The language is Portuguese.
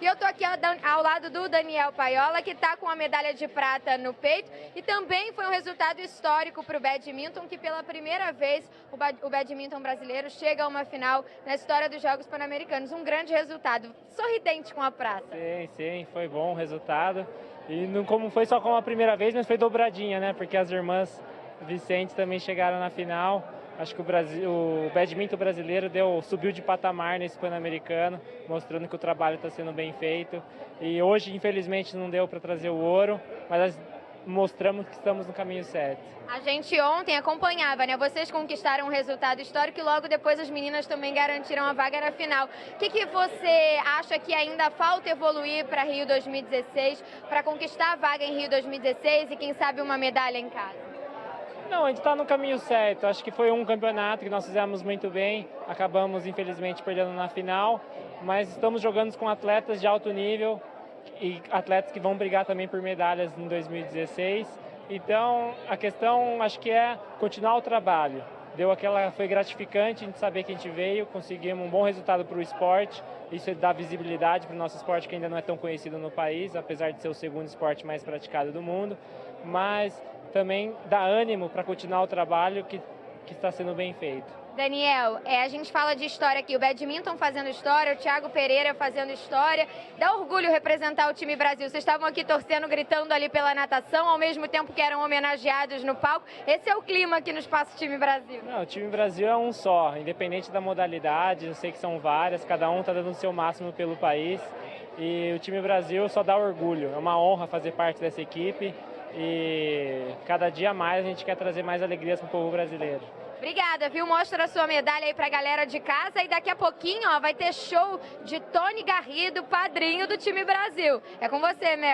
E eu tô aqui ao lado do Daniel Paiola, que tá com a medalha de prata no peito. E também foi um resultado histórico para o badminton, que pela primeira vez o badminton brasileiro chega a uma final na história dos Jogos Pan-Americanos. Um grande resultado. Sorridente com a prata. Sim, foi bom o resultado. E não como foi só como a primeira vez, mas foi dobradinha, né? Porque as irmãs Vicente também chegaram na final. Acho que o badminton brasileiro subiu de patamar nesse Pan-Americano, mostrando que o trabalho está sendo bem feito. E hoje, infelizmente, não deu para trazer o ouro, mas mostramos que estamos no caminho certo. A gente ontem acompanhava, né? Vocês conquistaram um resultado histórico e logo depois as meninas também garantiram a vaga na final. O que você acha que ainda falta evoluir para Rio 2016, para conquistar a vaga em Rio 2016 e quem sabe uma medalha em casa? Não, a gente está no caminho certo. Acho que foi um campeonato que nós fizemos muito bem. Acabamos, infelizmente, perdendo na final, mas estamos jogando com atletas de alto nível e atletas que vão brigar também por medalhas em 2016. Então, a questão, acho que é continuar o trabalho. Foi gratificante a gente saber que a gente veio, conseguimos um bom resultado para o esporte. Isso dá visibilidade para o nosso esporte, que ainda não é tão conhecido no país, apesar de ser o segundo esporte mais praticado do mundo. Mas também dá ânimo para continuar o trabalho que está sendo bem feito. Daniel, a gente fala de história aqui, o badminton fazendo história, o Thiago Pereira fazendo história. Dá orgulho representar o time Brasil. Vocês estavam aqui torcendo, gritando ali pela natação, ao mesmo tempo que eram homenageados no palco. Esse é o clima aqui no Espaço Time Brasil. Não, o time Brasil é um só, independente da modalidade, eu sei que são várias, cada um está dando o seu máximo pelo país. E o time Brasil só dá orgulho, é uma honra fazer parte dessa equipe. E cada dia mais a gente quer trazer mais alegrias para o povo brasileiro. Obrigada, viu? Mostra a sua medalha aí pra galera de casa e daqui a pouquinho, ó, vai ter show de Tony Garrido, padrinho do time Brasil. É com você, Mel.